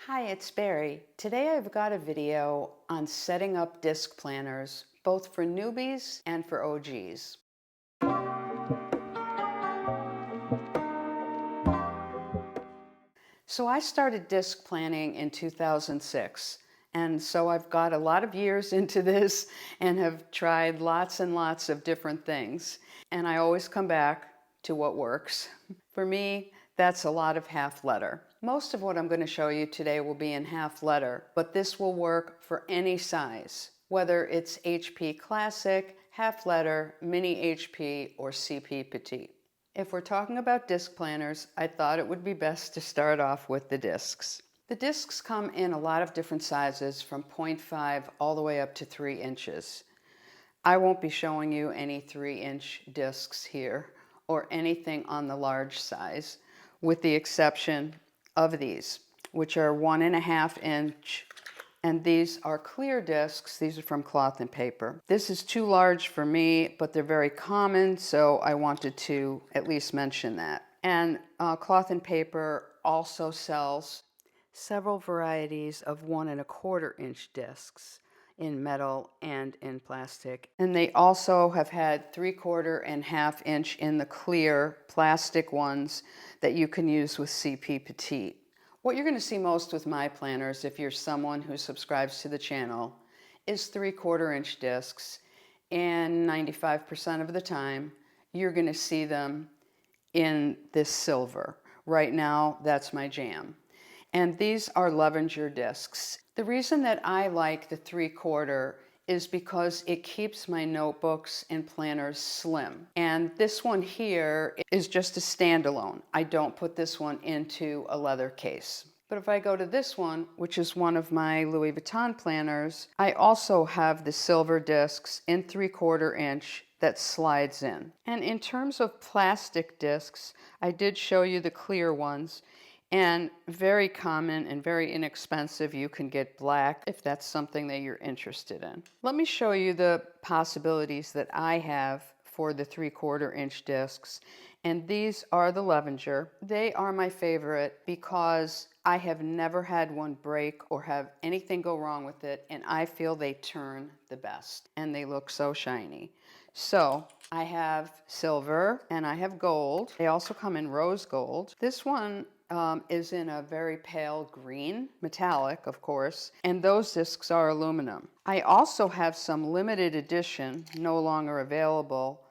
Hi, it's Barry. Today I've got a video on setting up disc planners, both for newbies and for OGs. So I started disc planning in 2006, and so I've got a lot of years into this and have tried lots and lots of different things. And I always come back to what works. For me, that's a lot of half letter. Most of what I'm going to show you today will be in half letter, but this will work for any size, whether it's HP Classic, half letter, mini HP, or CP Petite. If we're talking about disc planners, I thought it would be best to start off with the discs. The discs come in a lot of different sizes from 0.5 all the way up to 3 inches. I won't be showing you any 3-inch discs here or anything on the large size, with the exception of these, which are 1.5 inch, and these are clear discs. These are from Cloth and Paper. This is too large for me, but they're very common, so I wanted to at least mention that. And Cloth and Paper also sells several varieties of 1.25 inch discs in metal and in plastic. And they also have had 3/4 and 1/2 inch in the clear plastic ones that you can use with CP Petite. What you're going to see most with my planners, if you're someone who subscribes to the channel, is 3/4 inch discs, and 95% of the time you're going to see them in this silver. Right now, that's my jam. And these are Levenger discs. The reason that I like the 3/4 is because it keeps my notebooks and planners slim. And this one here is just a standalone. I don't put this one into a leather case. But if I go to this one, which is one of my Louis Vuitton planners, I also have the silver discs in 3/4 inch that slides in. And in terms of plastic discs, I did show you the clear ones. And very common and very inexpensive. You can get black if that's something that you're interested in. Let me show you the possibilities that I have for the 3/4 inch discs. And these are the Levenger. They are my favorite because I have never had one break or have anything go wrong with it, and I feel they turn the best and they look so shiny. So I have silver and I have gold. They also come in rose gold. This one is in a very pale green, metallic, of course, and those discs are aluminum. I also have some limited edition, no longer available,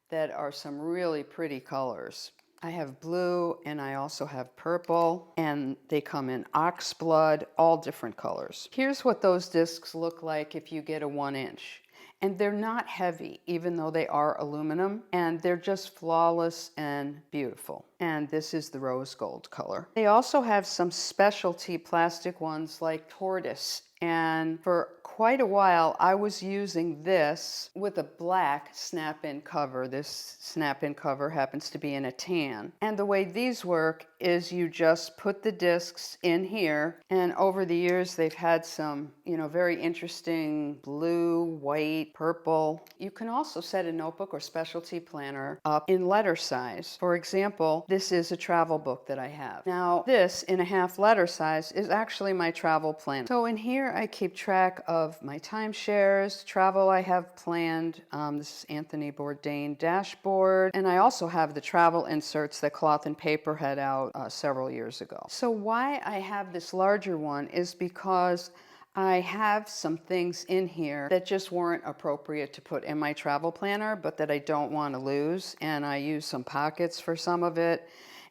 that are some really pretty colors. I have blue and I also have purple, and they come in oxblood, all different colors. Here's what those discs look like if you get a 1 inch. And they're not heavy, even though they are aluminum, and they're just flawless and beautiful. And this is the rose gold color. They also have some specialty plastic ones like tortoise. And for quite a while, I was using this with a black snap-in cover. This snap-in cover happens to be in a tan. And the way these work is you just put the discs in here, and over the years they've had some, very interesting blue, white, purple. You can also set a notebook or specialty planner up in letter size. For example, this is a travel book that I have. Now, this in a half letter size is actually my travel plan. So in here I keep track of my timeshares, travel I have planned. This is Anthony Bourdain dashboard. And I also have the travel inserts that Cloth and Paper had out several years ago. So why I have this larger one is because I have some things in here that just weren't appropriate to put in my travel planner, but that I don't want to lose. And I use some pockets for some of it.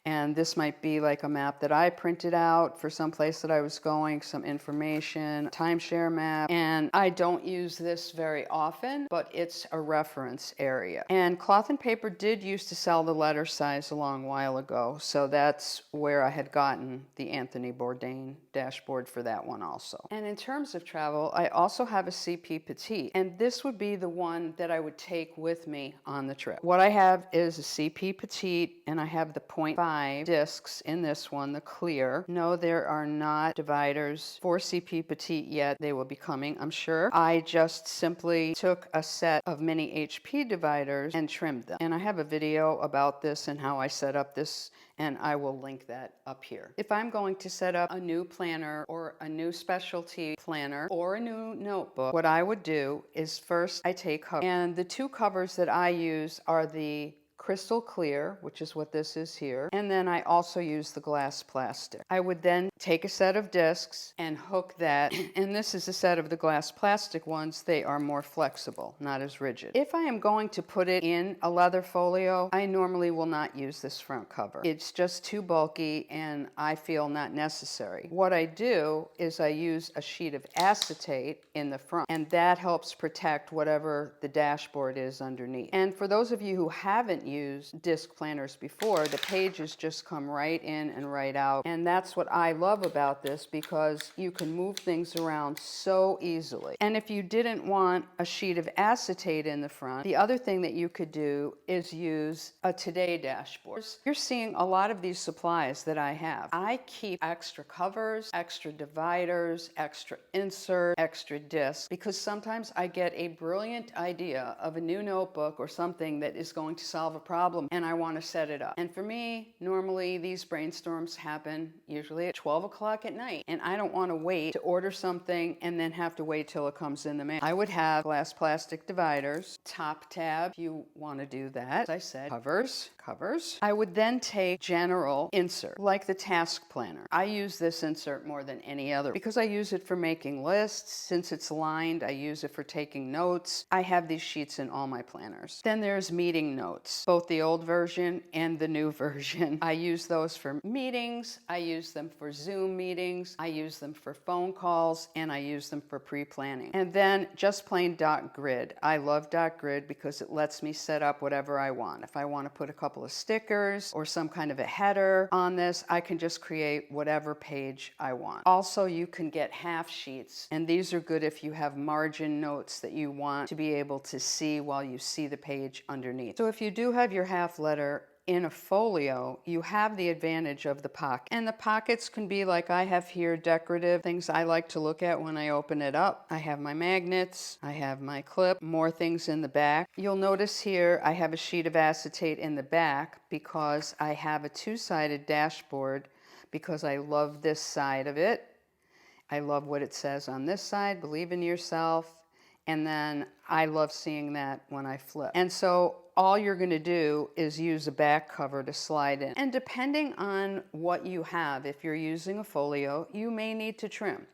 And this might be like a map that I printed out for some place that I was going, some information, timeshare map. And I don't use this very often, but it's a reference area. And Cloth and Paper did used to sell the letter size a long while ago. So that's where I had gotten the Anthony Bourdain dashboard for that one also. And in terms of travel, I also have a CP Petite. And this would be the one that I would take with me on the trip. What I have is a CP Petite, and I have the 0.5 5 discs in this one, the clear. No, there are not dividers for CP Petite yet. They will be coming, I'm sure. I just simply took a set of mini HP dividers and trimmed them. And I have a video about this and how I set up this, and I will link that up here. If I'm going to set up a new planner or a new specialty planner or a new notebook, what I would do is first I take covers. And the two covers that I use are the crystal clear, which is what this is here, and then I also use the glass plastic. I would then take a set of discs and hook that, and this is a set of the glass plastic ones. They are more flexible, not as rigid. If I am going to put it in a leather folio, I normally will not use this front cover. It's just too bulky and I feel not necessary. What I do is I use a sheet of acetate in the front, and that helps protect whatever the dashboard is underneath. And for those of you who haven't used disc planners before, the pages just come right in and right out. And that's what I love about this, because you can move things around so easily. And if you didn't want a sheet of acetate in the front, the other thing that you could do is use a Today dashboard. You're seeing a lot of these supplies that I have. I keep extra covers, extra dividers, extra insert, extra discs, because sometimes I get a brilliant idea of a new notebook or something that is going to solve a problem, and I want to set it up. And for me, normally these brainstorms happen usually at 12 o'clock at night, and I don't want to wait to order something and then have to wait till it comes in the mail. I would have glass plastic dividers, top tab if you want to do that. As I said, covers. I would then take general insert, like the task planner. I use this insert more than any other because I use it for making lists. Since it's lined, I use it for taking notes. I have these sheets in all my planners. Then there's meeting notes, both the old version and the new version. I use those for meetings. I use them for Zoom meetings. I use them for phone calls, and I use them for pre-planning. And then just plain dot grid. I love dot grid because it lets me set up whatever I want. If I want to put a couple of stickers or some kind of a header on this, I can just create whatever page I want. Also, you can get half sheets, and these are good if you have margin notes that you want to be able to see while you see the page underneath. So if you do have your half letter in a folio, you have the advantage of the pocket. And the pockets can be like I have here, decorative things I like to look at when I open it up. I have my magnets, I have my clip, more things in the back. You'll notice here I have a sheet of acetate in the back because I have a two-sided dashboard because I love this side of it. I love what it says on this side, believe in yourself. And then I love seeing that when I flip. And so all you're going to do is use a back cover to slide in. And depending on what you have, if you're using a folio, you may need to trim.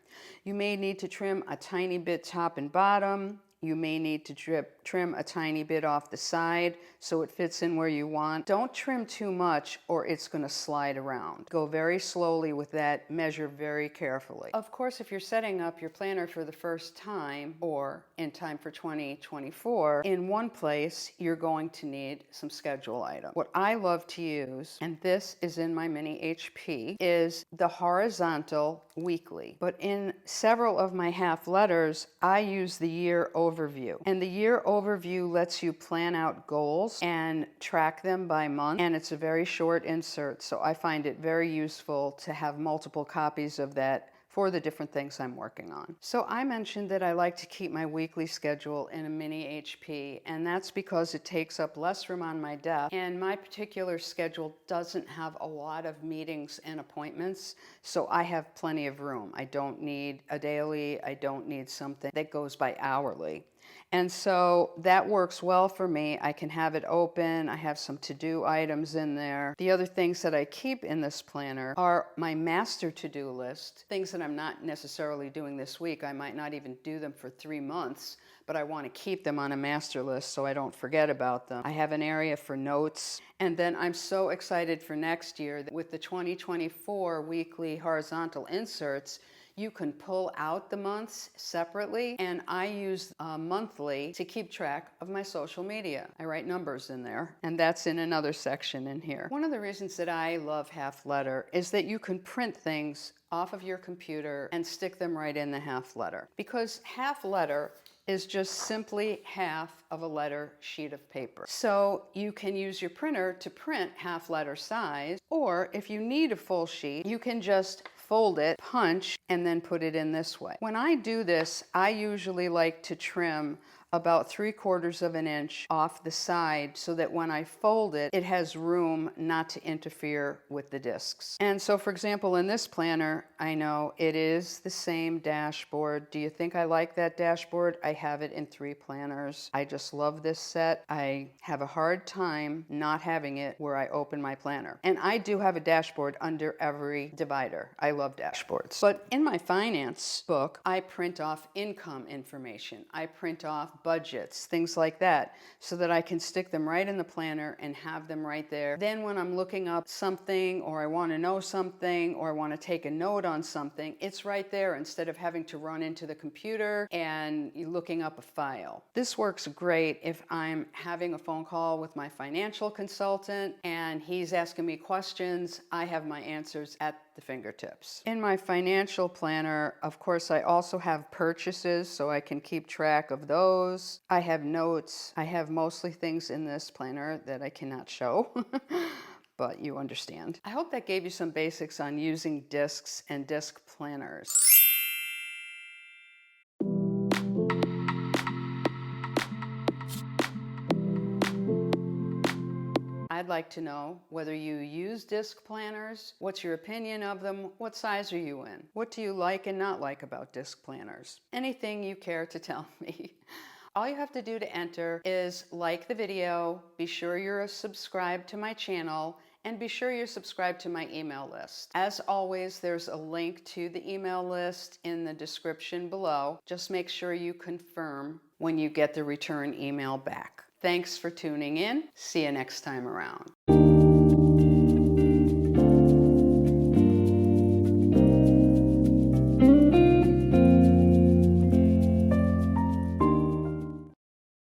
You may need to trim a tiny bit top and bottom. You may need to trim a tiny bit off the side so it fits in where you want. Don't trim too much or it's going to slide around. Go very slowly with that. Measure very carefully. Of course, if you're setting up your planner for the first time or in time for 2024, in one place you're going to need some schedule items. What I love to use, and this is in my mini HP, is the horizontal weekly. But in several of my half letters, I use the year overview. And the year overview lets you plan out goals and track them by month. And it's a very short insert, so I find it very useful to have multiple copies of that for the different things I'm working on. So I mentioned that I like to keep my weekly schedule in a mini HP, and that's because it takes up less room on my desk, and my particular schedule doesn't have a lot of meetings and appointments, so I have plenty of room. I don't need a daily, I don't need something that goes by hourly. And so that works well for me. I can have it open. I have some to-do items in there. The other things that I keep in this planner are my master to-do list, things that I'm not necessarily doing this week. I might not even do them for 3 months, but I want to keep them on a master list so I don't forget about them. I have an area for notes. And then I'm so excited for next year that with the 2024 weekly horizontal inserts, you can pull out the months separately, and I use monthly to keep track of my social media. I write numbers in there, and that's in another section in here. One of the reasons that I love half letter is that you can print things off of your computer and stick them right in the half letter. Because half letter is just simply half of a letter sheet of paper. So you can use your printer to print half letter size, or if you need a full sheet, you can just fold it, punch, and then put it in this way. When I do this, I usually like to trim about 3/4 of an inch off the side so that when I fold it, it has room not to interfere with the discs. And so for example, in this planner, I know it is the same dashboard. Do you think I like that dashboard? I have it in 3 planners. I just love this set. I have a hard time not having it where I open my planner. And I do have a dashboard under every divider. I love dashboards. But in my finance book, I print off income information. I print off budgets, things like that, so that I can stick them right in the planner and have them right there. Then when I'm looking up something, or I want to know something, or I want to take a note on something, it's right there instead of having to run into the computer and looking up a file. This works great if I'm having a phone call with my financial consultant and he's asking me questions. I have my answers at the fingertips. In my financial planner, of course, I also have purchases so I can keep track of those. I have notes. I have mostly things in this planner that I cannot show. But you understand. I hope that gave you some basics on using discs and disc planners. I'd like to know whether you use disc planners, what's your opinion of them, what size are you in, what do you like and not like about disc planners, anything you care to tell me. All you have to do to enter is like the video, be sure you're subscribed to my channel, and be sure you're subscribed to my email list. As always, there's a link to the email list in the description below. Just make sure you confirm when you get the return email back. Thanks for tuning in. See you next time around.